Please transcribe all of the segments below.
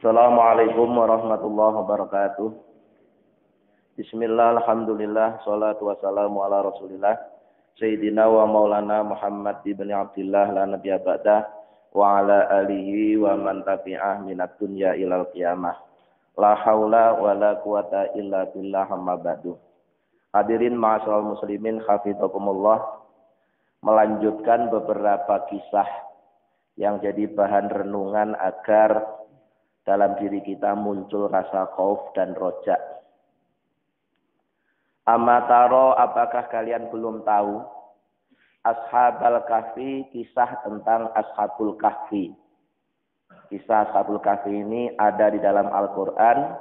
Assalamualaikum warahmatullahi wabarakatuh. Bismillah, alhamdulillah, salatu wassalamu ala rasulillah Sayyidina wa maulana Muhammad ibn Abdillah la nabiyya ba'dah wa ala alihi wa man tabi'ah minat dunya ilal qiyamah. La haula wa la quwata illa billah amma ba'du. Hadirin ma'asyiral muslimin hafizakumullah, melanjutkan beberapa kisah yang jadi bahan renungan agar dalam diri kita muncul rasa khauf dan rojak. Amataro, apakah kalian belum tahu? Ashabul Kahfi, kisah tentang Ashabul Kahfi. Kisah Ashabul Kahfi ini ada di dalam Al-Quran,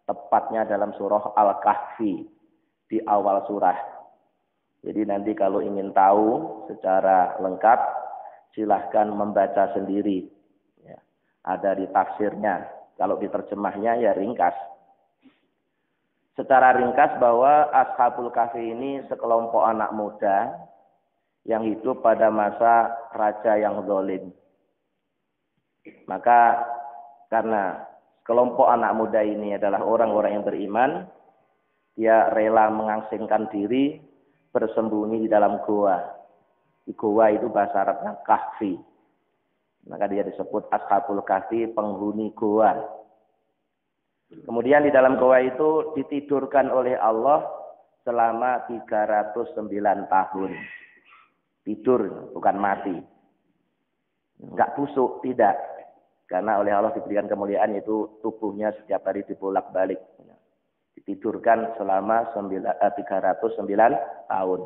tepatnya dalam surah Al-Kahfi, di awal surah. Jadi nanti kalau ingin tahu secara lengkap, silahkan membaca sendiri. Ya, ada di tafsirnya. Kalau diterjemahnya ya ringkas. Secara ringkas bahwa Ashabul Kahfi ini sekelompok anak muda yang hidup pada masa raja yang zalim. Maka karena kelompok anak muda ini adalah orang-orang yang beriman, dia rela mengasingkan diri bersembunyi di dalam goa. Di goa itu bahasa Arabnya kahfi. Maka dia disebut Ashabul Kahfi, penghuni goa. Kemudian di dalam goa itu ditidurkan oleh Allah selama 309 tahun. Tidur, bukan mati. Enggak busuk, tidak. Karena oleh Allah diberikan kemuliaan, yaitu tubuhnya setiap hari dibolak-balik. Ditidurkan selama 309 tahun.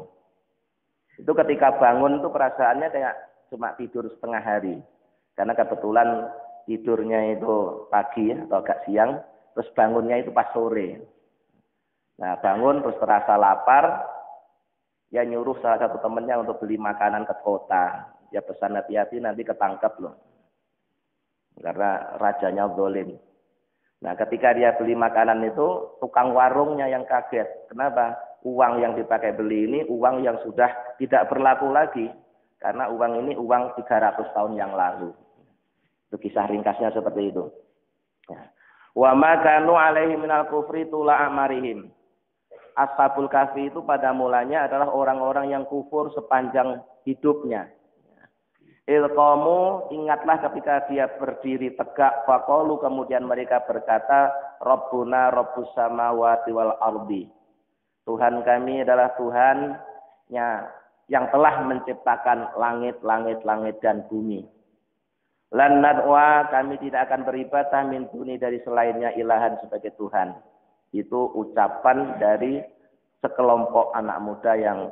Itu ketika bangun itu perasaannya kayak cuma tidur setengah hari. Karena kebetulan tidurnya itu pagi atau agak siang, terus bangunnya itu pas sore. Nah, bangun terus terasa lapar, ya nyuruh salah satu temannya untuk beli makanan ke kota. Ya pesan hati-hati nanti ketangkep loh. Karena rajanya zalim. Nah, ketika dia beli makanan itu, tukang warungnya yang kaget. Kenapa? Uang yang dipakai beli ini uang yang sudah tidak berlaku lagi. Karena uang ini uang 300 tahun yang lalu. Itu kisah ringkasnya seperti itu. Ya. Wa ma kanu alaihi minal kufri tula amarihim. Ashabul Kahfi itu pada mulanya adalah orang-orang yang kufur sepanjang hidupnya. Ilqamu, ingatlah ketika dia berdiri tegak, faqalu, kemudian mereka berkata, Rabbuna Rabbus samawati wal ardi. Tuhan kami adalah Tuhannya yang telah menciptakan langit dan bumi. Lan nadwa, kami tidak akan beribadah min duni dari selainnya ilahan sebagai Tuhan. Itu ucapan dari sekelompok anak muda yang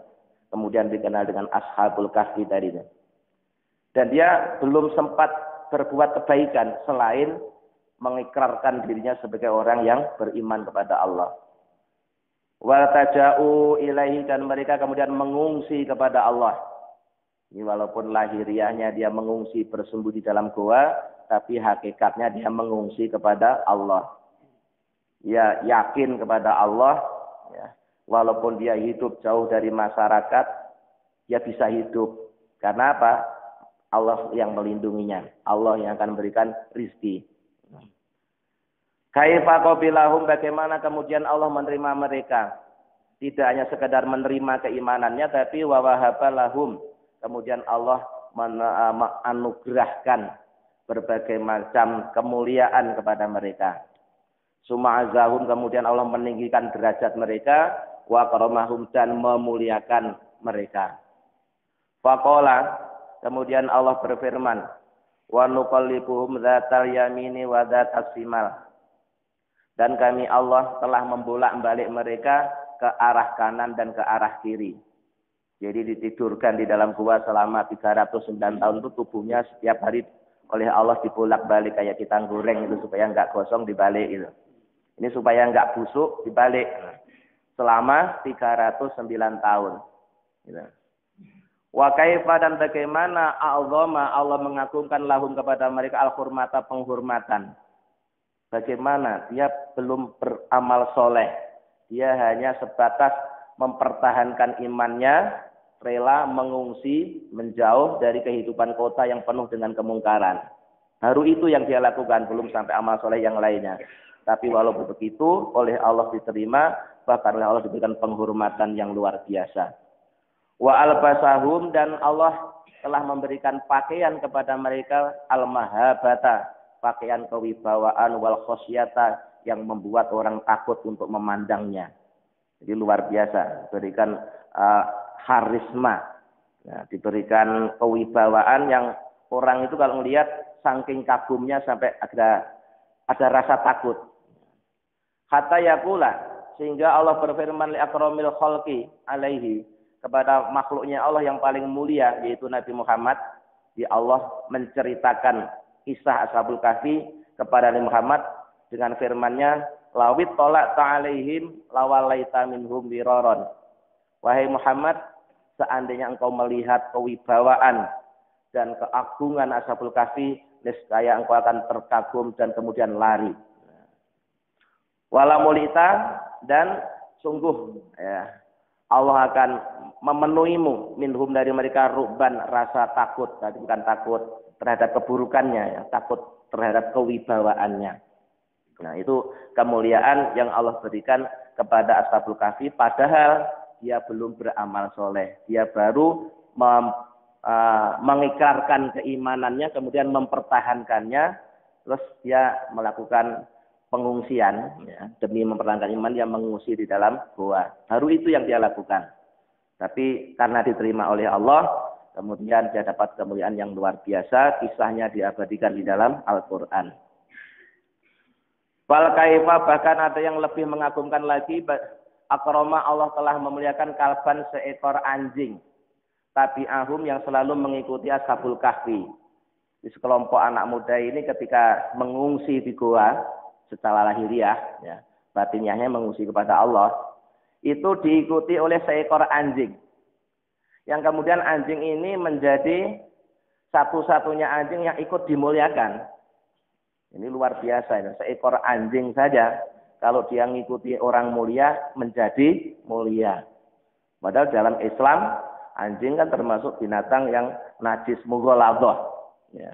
kemudian dikenal dengan Ashabul Kahfi tadi. Dan dia belum sempat berbuat kebaikan selain mengikrarkan dirinya sebagai orang yang beriman kepada Allah. Wa taja'u ilaihi, dan mereka kemudian mengungsi kepada Allah. Ini walaupun lahiriahnya dia mengungsi bersembunyi dalam goa, tapi hakikatnya dia mengungsi kepada Allah. Ya yakin kepada Allah, ya. Walaupun dia hidup jauh dari masyarakat, dia bisa hidup. Karena apa? Allah yang melindunginya. Allah yang akan memberikan rizki. Kaifa qabilahum, bagaimana kemudian Allah menerima mereka. Tidak hanya sekedar menerima keimanannya, tapi wa wahaba lahum. Kemudian Allah menganugerahkan berbagai macam kemuliaan kepada mereka. Suma'azahum, kemudian Allah meninggikan derajat mereka. Wa karamahum, dan memuliakan mereka. Faqala, kemudian Allah berfirman, wa nuqallibuhum dzatal yamini wa dzatas shimal. Dan kami Allah telah membolak-balik mereka ke arah kanan dan ke arah kiri. Jadi ditidurkan di dalam gua selama 309 tahun itu tubuhnya setiap hari oleh Allah dibolak-balik kayak kita goreng itu supaya enggak gosong dibalik itu. Ini supaya enggak busuk dibalik selama 309 tahun. Gitu. Wa kaifa, dan bagaimana a'zama, Allah mengagungkan lahum kepada mereka al-hurmata, penghormatan. Bagaimana dia belum beramal soleh, dia hanya sebatas mempertahankan imannya, rela mengungsi, menjauh dari kehidupan kota yang penuh dengan kemungkaran. Baru itu yang dia lakukan, belum sampai amal soleh yang lainnya. Tapi walaupun begitu, oleh Allah diterima, bahkan oleh Allah diberikan penghormatan yang luar biasa. Wa albasahum, dan Allah telah memberikan pakaian kepada mereka al-mahabata, pakaian kewibawaan, wal khosyata, yang membuat orang takut untuk memandangnya. Jadi luar biasa, diberikan harisma, ya, diberikan kewibawaan yang orang itu kalau melihat saking kagumnya sampai ada rasa takut. Hatta yaqula, sehingga Allah berfirman li akramil khalqi alaihi, kepada makhluknya Allah yang paling mulia yaitu Nabi Muhammad. Di Allah menceritakan kisah Ashabul Kahfi kepada Nabi Muhammad dengan firman-Nya, lawit tolak ta'alaihim lawalaita minhum wiraron. Wahai Muhammad, seandainya engkau melihat kewibawaan dan keagungan Ashabul Kahfi, niscaya engkau akan terkagum dan kemudian lari. Wala mulita, dan sungguh ya, Allah akan memenuhimu minhum dari mereka ruban, rasa takut. Tadi bukan takut terhadap keburukannya, ya, takut terhadap kewibawaannya. Nah, itu kemuliaan yang Allah berikan kepada Ashabul Kahfi, padahal dia belum beramal soleh. Dia baru mengikrarkan keimanannya, kemudian mempertahankannya, terus dia melakukan pengungsian, ya, demi mempertahankan iman, dia mengungsi di dalam gua. Baru itu yang dia lakukan. Tapi karena diterima oleh Allah, kemudian dia dapat kemuliaan yang luar biasa. Kisahnya diabadikan di dalam Al-Quran. Wal kaifa, bahkan ada yang lebih mengagumkan lagi, akroma, Allah telah memuliakan kalban, seekor anjing. Tabi'ahum, yang selalu mengikuti Ashabul Kahfi. Di sekelompok anak muda ini ketika mengungsi di goa, secara lahiriah, ya, batiniahnya mengungsi kepada Allah, itu diikuti oleh seekor anjing. Yang kemudian anjing ini menjadi satu-satunya anjing yang ikut dimuliakan. Ini luar biasa. Seekor anjing saja, kalau dia mengikuti orang mulia, menjadi mulia. Padahal dalam Islam, anjing kan termasuk binatang yang najis mughaladhah. Ya.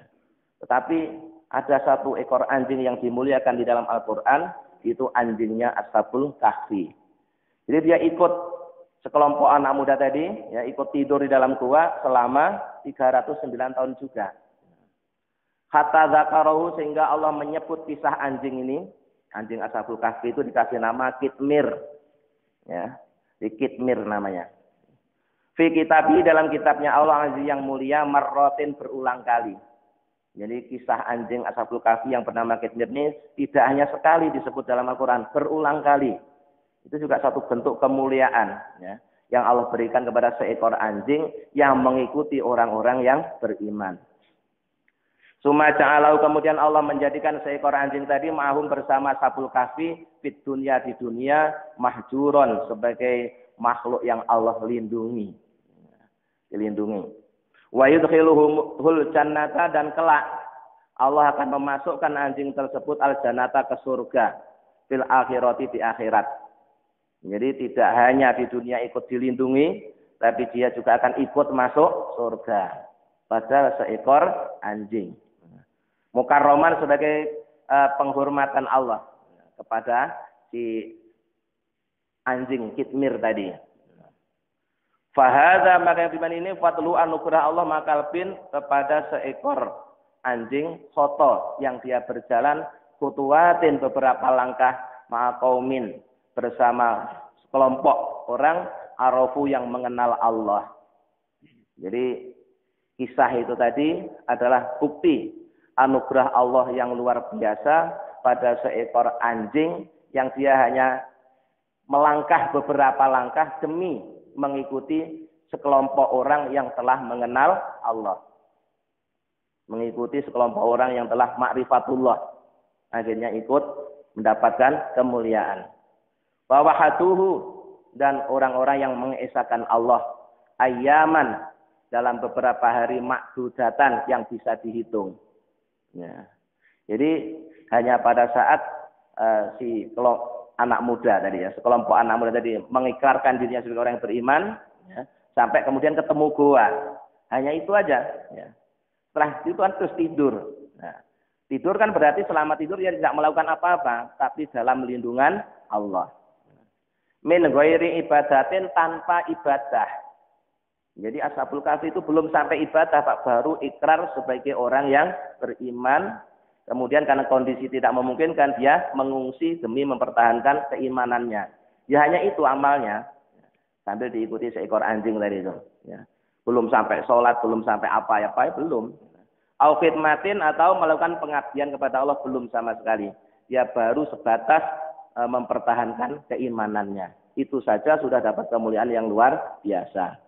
Tetapi ada satu ekor anjing yang dimuliakan di dalam Al-Quran, itu anjingnya Ashabul Kahfi. Jadi dia ikut sekelompok anak muda tadi, ya, ikut tidur di dalam gua selama 309 tahun juga. Hatta dzakarahu, sehingga Allah menyebut kisah anjing ini, anjing Ashabul Kahfi itu dikasih nama Kitmir. Ya, di Kitmir namanya. Fi kitabi, dalam kitabnya Allah Aziz yang mulia, marrotin, berulang kali. Jadi kisah anjing Ashabul Kahfi yang bernama Kitmir ini tidak hanya sekali disebut dalam Al-Quran, berulang kali. Itu juga satu bentuk kemuliaan, ya, yang Allah berikan kepada seekor anjing yang mengikuti orang-orang yang beriman. Suma ja'alahu, kemudian Allah menjadikan seekor anjing tadi ma'hum, bersama Ashabul Kahfi, fit dunya, di dunia, mahjuron, sebagai makhluk yang Allah lindungi. Dilindungi. Wa yudkhiluhul jannata, dan kelak Allah akan memasukkan anjing tersebut al-jannata, ke surga, fil akhirati, di akhirat. Jadi tidak hanya di dunia ikut dilindungi, tapi dia juga akan ikut masuk surga. Padahal seekor anjing. Mukarraman, sebagai penghormatan Allah kepada si anjing Kitmir tadi. Fahadha, maka yang dimana ini fadlu, anugerah Allah, makalbin, kepada seekor anjing khoto, yang dia berjalan kutuatin, beberapa langkah, ma'aqaumin, bersama kelompok orang arafu, yang mengenal Allah. Jadi kisah itu tadi adalah bukti anugerah Allah yang luar biasa pada seekor anjing yang dia hanya melangkah beberapa langkah demi mengikuti sekelompok orang yang telah mengenal Allah. Mengikuti sekelompok orang yang telah ma'rifatullah. Akhirnya ikut mendapatkan kemuliaan. Wawahaduhu, dan orang-orang yang mengesahkan Allah, ayyaman, dalam beberapa hari ma'dudatan, yang bisa dihitung. Ya. Jadi hanya pada saat si anak muda tadi, ya, sekelompok anak muda tadi mengikrarkan dirinya sebagai orang yang beriman, ya, sampai kemudian ketemu goa, hanya itu aja. Ya. Setelah itu kan terus tidur. Nah, Tidur kan berarti selama tidur dia tidak melakukan apa-apa, tapi dalam lindungan Allah. Min ghairi ibadatin, tanpa ibadah. Jadi Ashabul Kahfi itu belum sampai ibadah, Pak, baru ikrar sebagai orang yang beriman. Kemudian karena kondisi tidak memungkinkan, dia mengungsi demi mempertahankan keimanannya. Ya hanya itu amalnya, sambil diikuti seekor anjing tadi itu. Ya. Belum sampai sholat, belum sampai apa-apa, belum. Au khidmatin, atau melakukan pengabdian kepada Allah, belum sama sekali. Dia baru sebatas mempertahankan keimanannya. Itu saja sudah dapat kemuliaan yang luar biasa.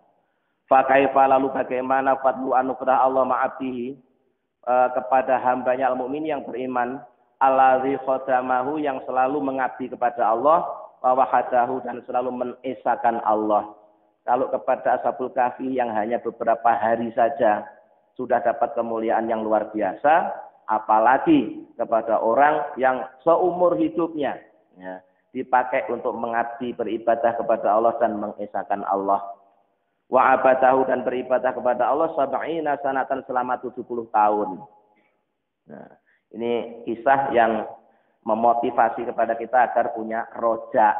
Fa kaifa, lalu bagaimana fadlu anugerah Allah ma'abdihi kepada hambanya al-mu'min yang beriman, allazi khadamahu, yang selalu mengabdi kepada Allah, wa wahadahu, dan selalu mengesahkan Allah. Kalau kepada Ashabul Kahfi yang hanya beberapa hari saja sudah dapat kemuliaan yang luar biasa, apalagi kepada orang yang seumur hidupnya ya, dipakai untuk mengabdi beribadah kepada Allah dan mengesahkan Allah. Wa abadahu, dan beribadah kepada Allah sab'ina sanatan, selama 70 tahun. Nah, ini kisah yang memotivasi kepada kita agar punya roja.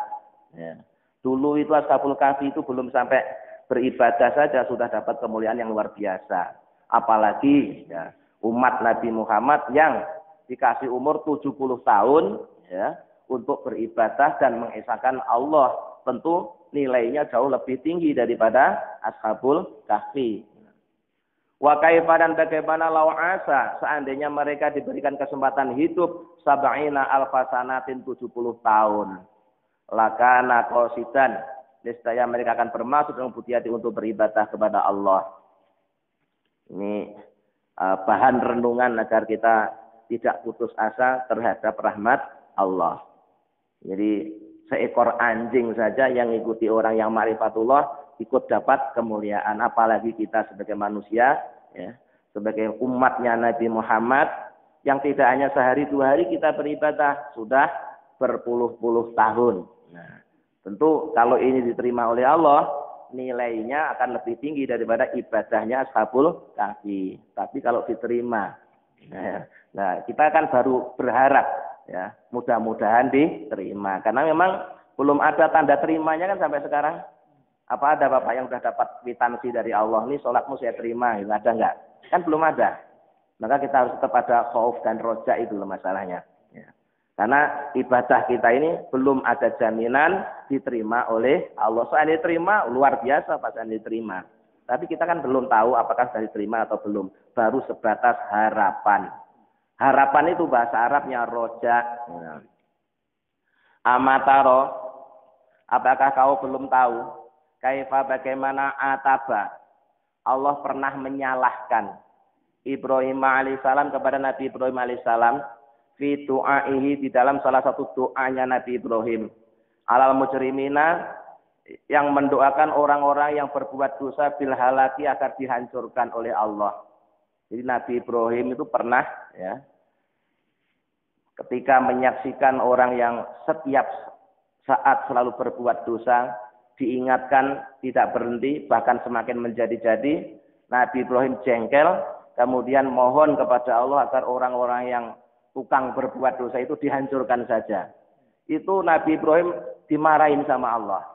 Ya. Dulu itu Ashabul Kahfi itu belum sampai beribadah saja sudah dapat kemuliaan yang luar biasa. Apalagi ya, umat Nabi Muhammad yang dikasih umur 70 tahun ya, untuk beribadah dan mengesahkan Allah, tentu nilainya jauh lebih tinggi daripada Ashabul Kahfi. Wa kaifa, dan bagaimana law asa, seandainya mereka diberikan kesempatan hidup sab'ina alfasanatin, 70 tahun. Lakana qasidan, niscaya mereka akan bermaksud dengan budi hati untuk beribadah kepada Allah. Ini bahan renungan agar kita tidak putus asa terhadap rahmat Allah. Jadi seekor anjing saja yang ikuti orang yang ma'rifatullah ikut dapat kemuliaan, apalagi kita sebagai manusia ya, sebagai umatnya Nabi Muhammad yang tidak hanya sehari dua hari kita beribadah, sudah berpuluh-puluh tahun. Nah, tentu kalau ini diterima oleh Allah, nilainya akan lebih tinggi daripada ibadahnya Ashabul Kahfi. Tapi kalau diterima, nah kita kan baru berharap ya, mudah-mudahan diterima. Karena memang belum ada tanda terimanya kan sampai sekarang. Apa ada Bapak yang sudah dapat kwitansi dari Allah, ini sholatmu saya terima, gitu. Ada enggak? Kan belum ada. Maka kita harus tetap ada khauf dan roja, itu loh masalahnya. Ya. Karena ibadah kita ini belum ada jaminan diterima oleh Allah. Soal diterima luar biasa Pak, soal diterima. Tapi kita kan belum tahu apakah sudah diterima atau belum. Baru sebatas harapan. Harapan itu bahasa Arabnya roja. Ya. Amataro, apakah kau belum tahu? Kaifa, bagaimana ataba, Allah pernah menyalahkan Ibrahim alaihissalam kepada Nabi Ibrahim alaihissalam fi du'aihi, di dalam salah satu doanya Nabi Ibrahim, alal mujrimina, yang mendoakan orang-orang yang berbuat dosa bil halaki, agar dihancurkan oleh Allah. Jadi Nabi Ibrahim itu pernah ya, ketika menyaksikan orang yang setiap saat selalu berbuat dosa, diingatkan tidak berhenti, bahkan semakin menjadi-jadi, Nabi Ibrahim jengkel, kemudian mohon kepada Allah agar orang-orang yang tukang berbuat dosa itu dihancurkan saja. Itu Nabi Ibrahim dimarahin sama Allah.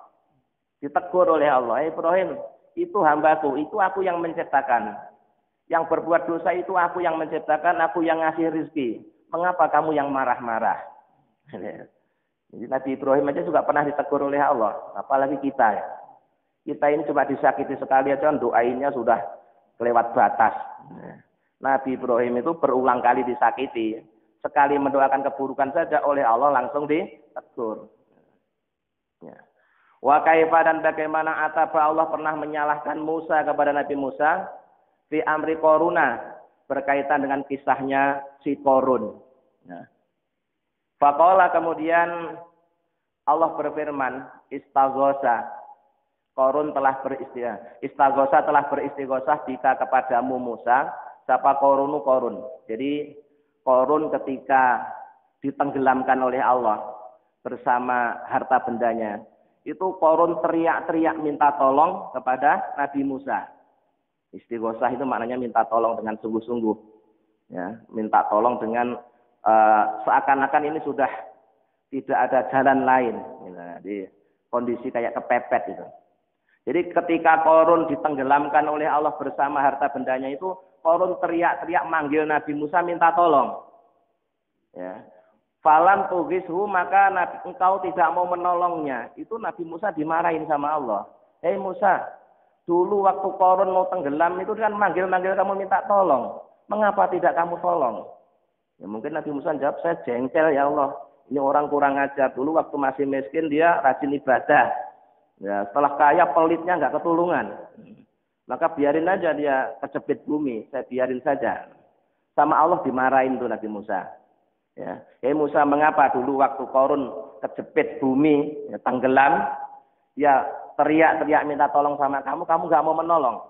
Ditegur oleh Allah, Ibrahim, itu hambaku, itu aku yang menciptakan. Yang berbuat dosa itu aku yang menciptakan, aku yang ngasih rezeki. Mengapa kamu yang marah-marah? Jadi Nabi Ibrahim aja juga pernah ditegur oleh Allah. Apalagi kita ya. Kita ini cuma disakiti sekali aja, doainnya sudah kelewat batas. Nabi Ibrahim itu berulang kali disakiti. Sekali mendoakan keburukan saja oleh Allah langsung ditegur. Ya. Wa kaifa, dan bagaimana ataba, Allah pernah menyalahkan Musa kepada Nabi Musa fi amri Qaruna, berkaitan dengan kisahnya si Qarun. Ya. Faqala, kemudian Allah berfirman, istaghosa, Qarun telah istighosa, telah beristighosah bika, kepadamu Musa, siapa Qarunu, Qarun. Jadi Qarun ketika ditenggelamkan oleh Allah bersama harta bendanya, itu Qarun teriak-teriak minta tolong kepada Nabi Musa. Istighosah itu maknanya minta tolong dengan sungguh-sungguh. Ya, minta tolong dengan seakan-akan ini sudah tidak ada jalan lain. Di kondisi kayak kepepet itu. Jadi ketika Qarun ditenggelamkan oleh Allah bersama harta bendanya itu, Qarun teriak-teriak manggil Nabi Musa minta tolong. Ya. Falam tugishu, maka engkau tidak mau menolongnya. Itu Nabi Musa dimarahin sama Allah. Hei Musa, dulu waktu Qarun mau tenggelam itu kan manggil-manggil kamu minta tolong. Mengapa tidak kamu tolong? Ya, mungkin Nabi Musa jawab, saya jengkel ya Allah. Ini orang kurang ajar. Dulu waktu masih miskin dia rajin ibadah. Ya, setelah kaya pelitnya nggak ketulungan. Maka biarin aja dia kejepit bumi. Saya biarin saja. Sama Allah dimarahin tuh Nabi Musa. Ya, Musa, mengapa dulu waktu Qarun kejepit bumi, ya, tenggelam, ya teriak-teriak minta tolong sama kamu nggak mau menolong.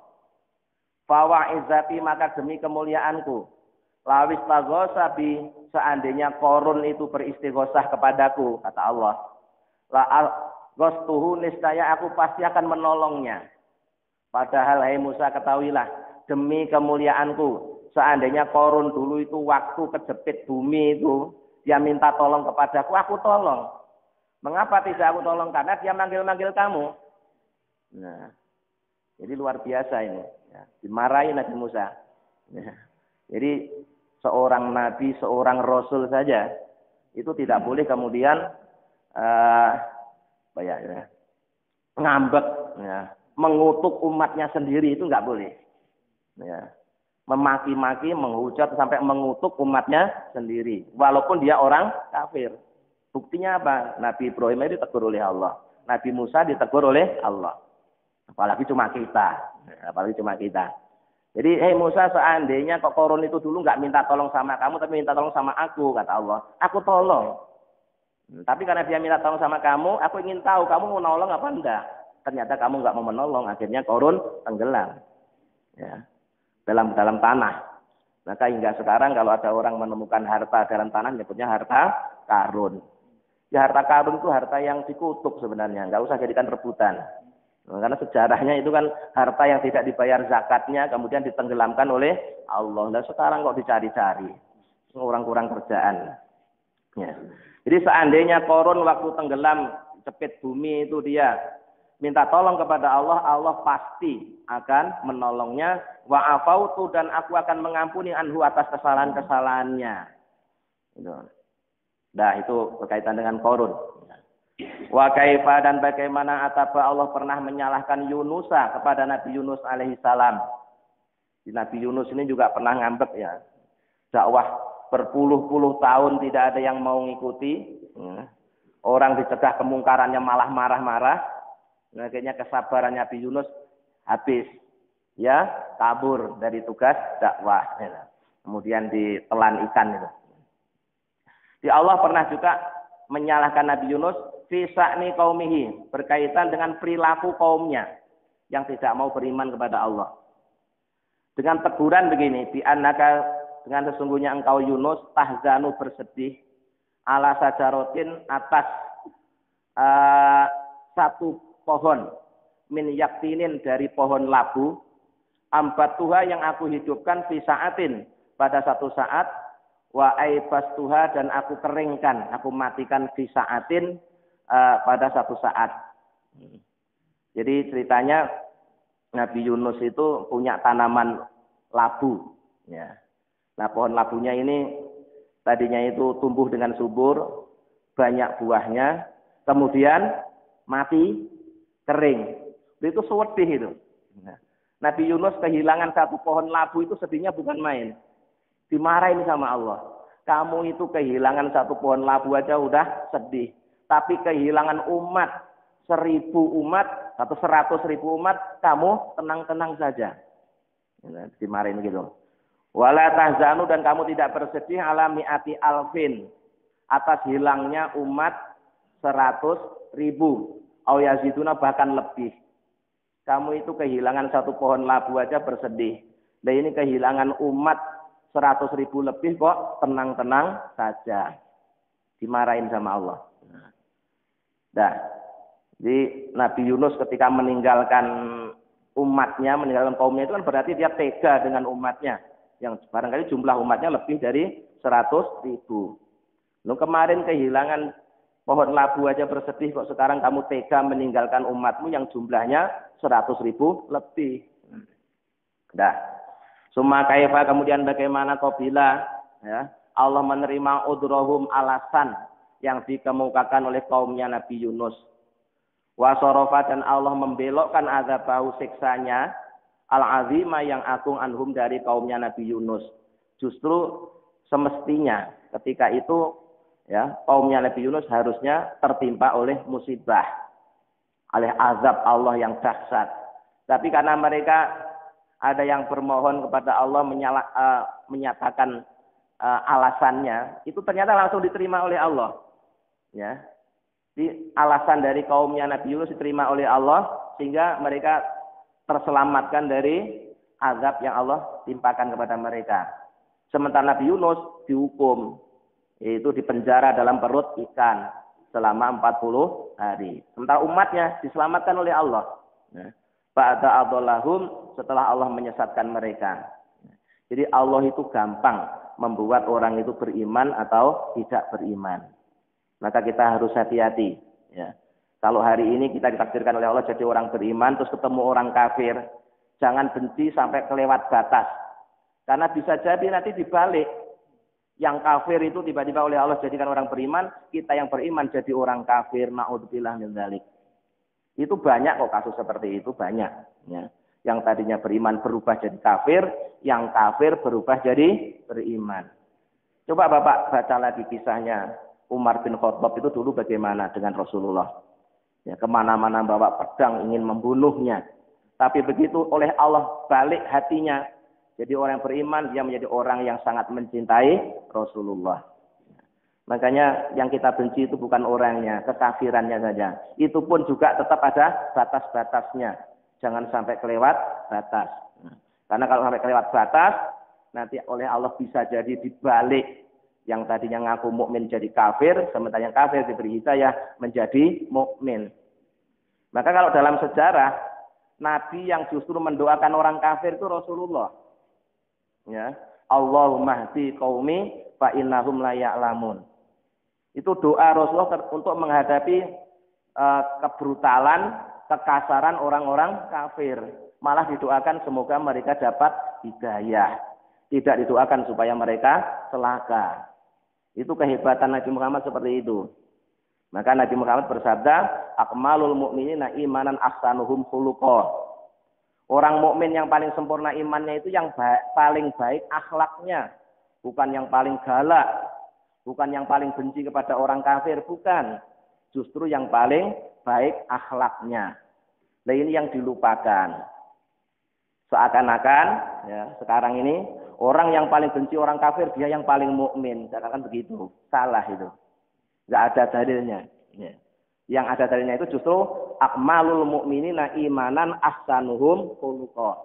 Fawa izzati, maka demi kemuliaanku, lawis tagosabi, seandainya Qarun itu beristighosah kepadaku, kata Allah, la gostuhu, niscaya aku pasti akan menolongnya. Padahal hai Musa, ketahuilah demi kemuliaanku, seandainya Qarun dulu itu waktu kejepit bumi itu dia minta tolong kepadaku, aku tolong. Mengapa tidak aku tolong? Karena dia manggil-manggil kamu. Nah, jadi luar biasa ini. Ya, dimarahi Nabi Musa. Ya, jadi seorang nabi, seorang rasul saja itu tidak boleh kemudian ngambek, ya, mengutuk umatnya sendiri, itu nggak boleh. Ya. Memaki-maki, menghujat sampai mengutuk umatnya sendiri, walaupun dia orang kafir. Buktinya apa? Nabi Ibrahim itu ditegur oleh Allah, Nabi Musa ditegur oleh Allah. Apalagi cuma kita. Jadi, Musa, seandainya kok Qarun itu dulu nggak minta tolong sama kamu, tapi minta tolong sama aku, kata Allah. Aku tolong. Tapi karena dia minta tolong sama kamu, aku ingin tahu kamu mau nolong apa enggak. Ternyata kamu nggak mau menolong, akhirnya Qarun tenggelam. Ya. Dalam tanah. Maka hingga sekarang kalau ada orang menemukan harta dalam tanah, nyebutnya harta karun. Ya, harta karun itu harta yang dikutuk sebenarnya, nggak usah jadikan rebutan. Karena sejarahnya itu kan harta yang tidak dibayar zakatnya, kemudian ditenggelamkan oleh Allah. Nah, sekarang kok dicari-cari, orang kurang kerjaan. Ya. Jadi seandainya Qarun waktu tenggelam cepit bumi itu dia minta tolong kepada Allah, Allah pasti akan menolongnya. Wa afautu, dan aku akan mengampuni anhu atas kesalahan-kesalahannya. Nah, itu berkaitan dengan Qarun. Wa kaifa, dan bagaimana ataba Allah pernah menyalahkan Yunusa kepada Nabi Yunus alaihissalam. Nabi Yunus ini juga pernah ngambek, ya. Dakwah berpuluh-puluh tahun tidak ada yang mau ngikuti. Orang dicegah kemungkarannya malah marah-marah. Akhirnya kesabaran Nabi Yunus habis, ya, kabur dari tugas dakwah, ya. Kemudian ditelan ikan itu. Di Allah pernah juga menyalahkan Nabi Yunus fi sa'ni qaumihi, berkaitan dengan perilaku kaumnya yang tidak mau beriman kepada Allah. Dengan teguran begini, bi annaka, dengan sesungguhnya engkau Yunus tahzanu, bersedih, ala sajarotin, atas satu pohon, min yaktinin, dari pohon labu, ambatuha, yang aku hidupkan, fi sa'atin, pada satu saat, wa aibastuha, dan aku keringkan, aku matikan, fi sa'atin, pada satu saat. Jadi ceritanya Nabi Yunus itu punya tanaman labu, ya. Nah, pohon labunya ini tadinya itu tumbuh dengan subur, banyak buahnya, kemudian mati, kering. Itu sedih itu. Nah, Nabi Yunus kehilangan satu pohon labu itu sedihnya bukan main. Dimarahin sama Allah. Kamu itu kehilangan satu pohon labu aja udah sedih. Tapi kehilangan umat, 1000 umat, atau 100.000 umat, kamu tenang-tenang saja. Dimarahin gitu. Wala tahzanu, dan kamu tidak bersedih, ala mi'ati alfin, atas hilangnya umat 100.000. Au yaziduna, bahkan lebih. Kamu itu kehilangan satu pohon labu aja bersedih. Dan ini kehilangan umat 100.000 lebih kok tenang-tenang saja. Dimarahin sama Allah. Nah, jadi Nabi Yunus ketika meninggalkan umatnya, meninggalkan kaumnya, itu kan berarti dia tega dengan umatnya. Yang barangkali jumlah umatnya lebih dari 100.000. Lu kemarin kehilangan pohon labu aja bersedih, kok sekarang kamu tega meninggalkan umatmu yang jumlahnya 100.000 lebih. Dah. Summa kaifa, kemudian bagaimana Qabila, ya. Allah menerima udrohum, alasan yang dikemukakan oleh kaumnya Nabi Yunus. Wa sarafa, dan Allah membelokkan azabahu, siksanya al-azima yang agung, anhum, dari kaumnya Nabi Yunus. Justru semestinya ketika itu, ya, kaumnya Nabi Yunus harusnya tertimpa oleh musibah, oleh azab Allah yang dahsyat. Tapi karena mereka ada yang bermohon kepada Allah menyatakan alasannya, itu ternyata langsung diterima oleh Allah. Ya, di alasan dari kaumnya Nabi Yunus diterima oleh Allah sehingga mereka terselamatkan dari azab yang Allah timpakan kepada mereka. Sementara Nabi Yunus dihukum, yaitu dipenjara dalam perut ikan selama 40 hari. Sementara umatnya diselamatkan oleh Allah. Ba'da adallahum, setelah Allah menyesatkan mereka. Jadi Allah itu gampang membuat orang itu beriman atau tidak beriman. Maka kita harus hati-hati. Ya. Kalau hari ini kita ditakdirkan oleh Allah jadi orang beriman, terus ketemu orang kafir, jangan benci sampai kelewat batas. Karena bisa jadi nanti dibalik. Yang kafir itu tiba-tiba oleh Allah jadikan orang beriman, kita yang beriman jadi orang kafir. Na'udzubillah min dzalik. Itu banyak kok kasus seperti itu, banyak. Ya. Yang tadinya beriman berubah jadi kafir, yang kafir berubah jadi beriman. Coba Bapak baca lagi kisahnya Umar bin Khattab itu dulu bagaimana dengan Rasulullah. Ya, kemana-mana bawa pedang ingin membunuhnya. Tapi begitu oleh Allah balik hatinya. Jadi orang yang beriman, dia menjadi orang yang sangat mencintai Rasulullah. Makanya yang kita benci itu bukan orangnya, kekafirannya saja. Itu pun juga tetap ada batas-batasnya. Jangan sampai kelewat batas. Karena kalau sampai kelewat batas, nanti oleh Allah bisa jadi dibalik. Yang tadinya ngaku mukmin jadi kafir, sementara yang kafir diberi hidayah menjadi mukmin. Maka kalau dalam sejarah, Nabi yang justru mendoakan orang kafir itu Rasulullah. Ya, Allahumma hdi qaumi fa innahum la ya'lamun. Itu doa Rasulullah untuk menghadapi kebrutalan, kekasaran orang-orang kafir. Malah didoakan semoga mereka dapat hidayah. Tidak didoakan supaya mereka celaka. Itu kehebatan Nabi Muhammad seperti itu. Maka Nabi Muhammad bersabda, akmalul mu'minina imanan ahsanuhum khuluqah. Orang mukmin yang paling sempurna imannya itu yang paling baik akhlaknya, bukan yang paling galak, bukan yang paling benci kepada orang kafir, bukan. Justru yang paling baik akhlaknya. Nah, ini yang dilupakan. Seakan-akan ya, sekarang ini orang yang paling benci orang kafir, dia yang paling mukmin. Seakan-akan begitu. Salah itu. Enggak ada dalilnya. Ya. Yang ada dalilnya itu justru akmalul mu'minina imanan ahsanuhum khuluqah.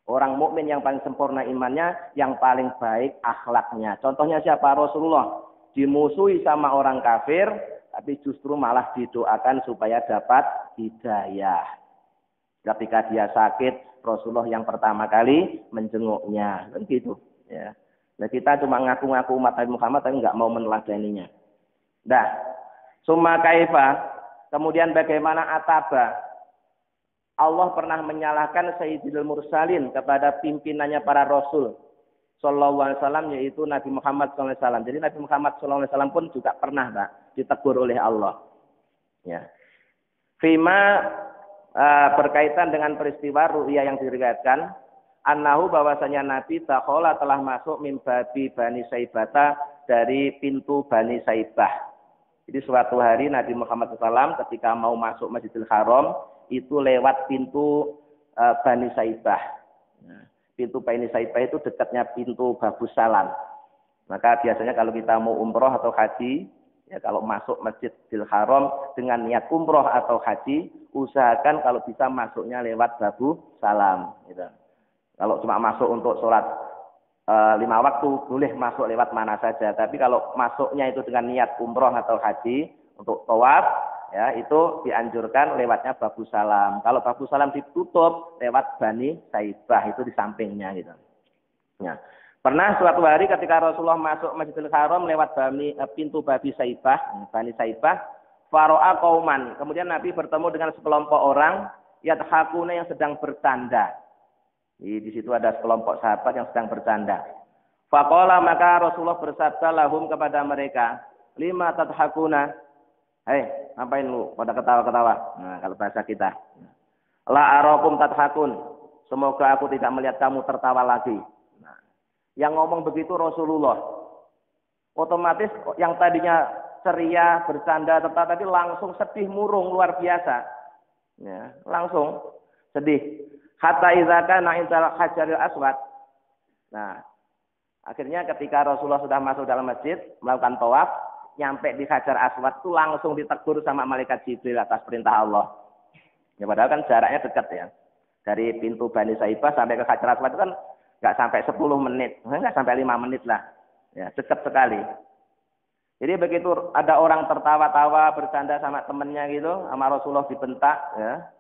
Orang mukmin yang paling sempurna imannya, yang paling baik akhlaknya. Contohnya siapa? Rasulullah. Dimusuhi sama orang kafir, tapi justru malah didoakan supaya dapat hidayah. Ketika dia sakit, Rasulullah yang pertama kali menjenguknya. Kan gitu. Ya. Nah, kita cuma ngaku-ngaku umat Nabi Muhammad, tapi nggak mau meneladaninya. Dah. Summa kaifa, kemudian bagaimana ataba. Allah pernah menyalahkan Sayyidil Mursalin kepada pimpinannya para Rasul Sallallahu Alaihi Wasallam, yaitu Nabi Muhammad Sallallahu Alaihi Wasallam. Jadi Nabi Muhammad Sallallahu Alaihi Wasallam pun juga pernah ditegur oleh Allah. Ya. Fima berkaitan dengan peristiwa ru'ya yang diriwayatkan, annahu bahwasanya Nabi takhola telah masuk mimbabi Bani Saibata, dari pintu Bani Saibah. Jadi suatu hari Nabi Muhammad SAW ketika mau masuk Masjidil Haram itu lewat pintu Bani Saibah. Pintu Bani Saibah itu dekatnya pintu Babus Salam. Maka biasanya kalau kita mau umroh atau haji, ya kalau masuk Masjidil Haram dengan niat umroh atau haji, usahakan kalau bisa masuknya lewat Babus Salam. Gitu. Kalau cuma masuk untuk sholat 5 waktu boleh masuk lewat mana saja, tapi kalau masuknya itu dengan niat umroh atau haji untuk tawaf, ya itu dianjurkan lewatnya Babus Salam. Kalau Babus Salam ditutup lewat Bani Saibah, itu di sampingnya gitu. Ya. Pernah suatu hari ketika Rasulullah masuk Masjidil Haram lewat pintu Bani Saibah, faro'a qauman. Kemudian Nabi bertemu dengan sekelompok orang yathakuna yang sedang bercanda. Di situ ada sekelompok sahabat yang sedang bercanda. Faqala, maka Rasulullah bersabda lahum kepada mereka, lima tathakuna. Hei, ngapain lu pada ketawa-ketawa? Nah, kalau bahasa kita. La arakum tathakun. Semoga aku tidak melihat kamu tertawa lagi. Nah, yang ngomong begitu Rasulullah. Otomatis yang tadinya ceria, bercanda, tetapi langsung sedih murung luar biasa. Ya, langsung sedih. Hatta idza kana indal hajaril aswad. Nah, akhirnya ketika Rasulullah sudah masuk dalam masjid melakukan tawaf, nyampe di Hajar Aswad itu langsung ditegur sama malaikat Jibril atas perintah Allah. Ya padahal kan jaraknya dekat ya. Dari pintu Bani Saibah sampai ke Hajar Aswad itu kan nggak sampai 10 menit, nggak sampai 5 menit lah. Ya, dekat sekali. Jadi begitu ada orang tertawa-tawa bercanda sama temennya gitu, sama Rasulullah dibentak, ya,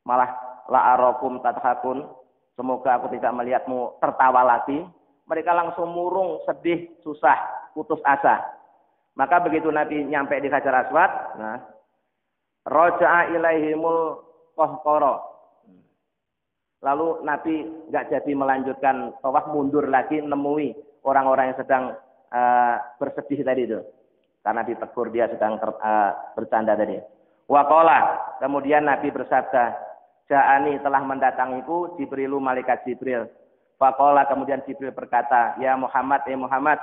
malah la arakum tathakun, semoga aku tidak melihatmu tertawa lagi. Mereka langsung murung, sedih, susah, putus asa. Maka begitu Nabi nyampe di Hajar Aswad, nah, roja'a ilaihimul qahqara. Lalu Nabi nggak jadi melanjutkan tawaf, mundur lagi nemui orang-orang yang sedang bersedih tadi itu. Karena ditegur dia sedang bercanda tadi. Waqala, kemudian Nabi bersabda, Ja'ani telah mendatangiku Jibrilu malaikat Jibril. Faqala, kemudian Jibril berkata, ya Muhammad, Muhammad,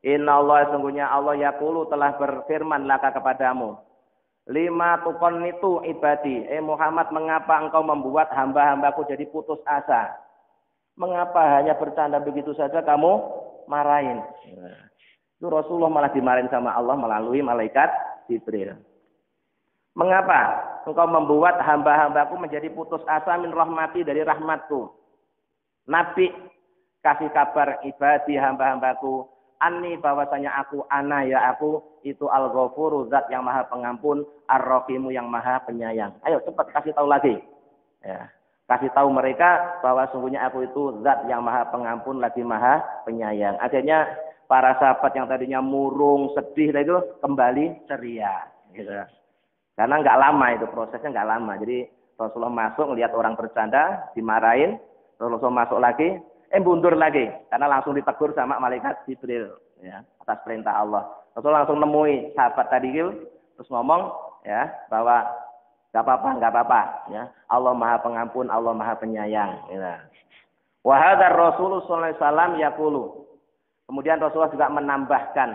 inna Allah, sungguhnya Allah yaqulu telah berfirman laka kepadamu. Lima tukon itu ibadi. Muhammad, mengapa engkau membuat hamba-hambaku jadi putus asa? Mengapa hanya bercanda begitu saja kamu marahin? Itu Rasulullah malah dimarahin sama Allah melalui malaikat Jibril. Mengapa engkau membuat hamba-hambaku menjadi putus asa min rahmati, dari rahmatku? Nabi kasih kabar ibadi, hamba-hambaku, anni, bahwasanya aku, ana, ya aku, itu al-ghafuru, zat yang maha pengampun, ar-rahimu, yang maha penyayang. Ayo cepat kasih tahu lagi. Ya, kasih tahu mereka bahwa sungguhnya aku itu zat yang maha pengampun lagi maha penyayang. Akhirnya para sahabat yang tadinya murung, sedih itu kembali ceria. Gitu. Karena nggak lama itu, prosesnya nggak lama. Jadi Rasulullah masuk, lihat orang bercanda, dimarahin, Rasulullah masuk lagi, mundur lagi, karena langsung ditegur sama malaikat Jibril, ya, atas perintah Allah. Rasulullah langsung nemui sahabat tadi itu, terus ngomong, ya, bahwa nggak apa-apa, ya, Allah maha pengampun, Allah maha penyayang. Ya. Wa hadzal Rasulullah sallallahu alaihi wasallam yaqulu. Kemudian Rasulullah juga menambahkan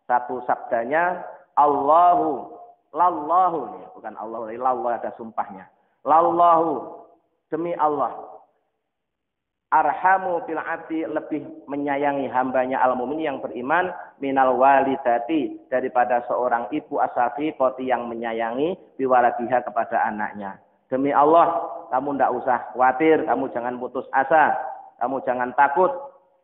satu sabdanya, Allahu, lallahu, bukan Allah, lallahu ada sumpahnya. Lallahu, demi Allah, arhamu fil abdi, lebih menyayangi hambanya al-mu'min yang beriman, minal walidati, daripada seorang ibu as-safiqati yang menyayangi biwaladiha, kepada anaknya. Demi Allah, kamu tidak usah khawatir, kamu jangan putus asa, kamu jangan takut.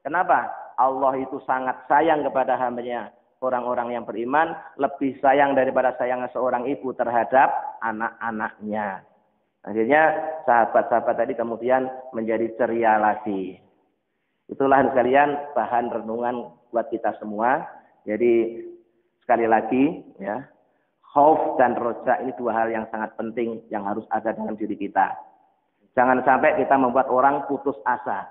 Kenapa? Allah itu sangat sayang kepada hambanya. Orang-orang yang beriman lebih sayang daripada sayangnya seorang ibu terhadap anak-anaknya. Akhirnya sahabat-sahabat tadi kemudian menjadi ceria lagi. Itulah sekalian bahan renungan buat kita semua. Jadi sekali lagi, ya, khauf dan roja ini dua hal yang sangat penting yang harus ada dalam diri kita. Jangan sampai kita membuat orang putus asa.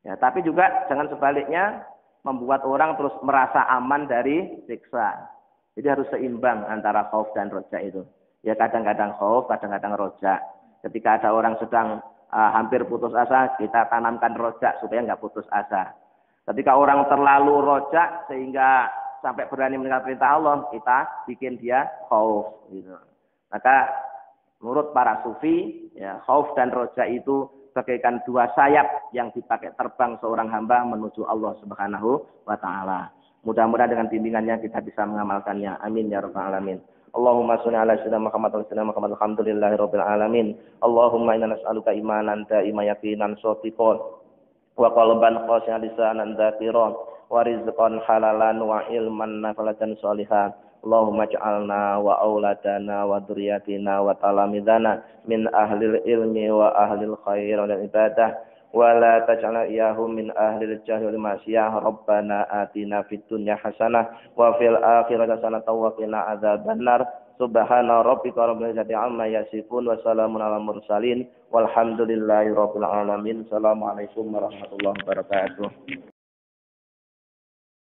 Ya, tapi juga jangan sebaliknya membuat orang terus merasa aman dari siksa. Jadi harus seimbang antara khauf dan roja itu. Ya kadang-kadang khauf, kadang-kadang roja. Ketika ada orang sedang hampir putus asa, kita tanamkan roja supaya nggak putus asa. Ketika orang terlalu roja sehingga sampai berani mendengar perintah Allah, kita bikin dia khauf. Gitu. Maka menurut para sufi, ya, khauf dan roja itu bagaikan dua sayap yang dipakai terbang seorang hamba menuju Allah Subhanahu wa Ta'ala. Mudah-mudahan dengan bimbingannya kita bisa mengamalkannya. Amin ya rabbal alamin. Allahumma sholli ala sayyidina Muhammad wa sallam Muhammad, alhamdulillahi rabbil alamin. Allahumma inna nas'aluka imanan da'iman yaqinan shadiqan wa qalban khashi'an lisanan dzakiran wa rizqan halalan wa ilman nafi'an shalihan. Allahumma ja'alna wa auladana wa dzurriyyatina wa talamidana min ahlil ilmi wa ahlil khair wal ibadah ولا تجعل إياهم من أهل الجهل والمعصية ربنا آتنا في الدنيا حسنة وفي الآخرة حسنة وقنا عذاب النار سبحان ربك رب العزة عما يصفون وسلام على المرسلين والحمد لله رب العالمين. Assalamualaikum warahmatullahi wabarakatuh.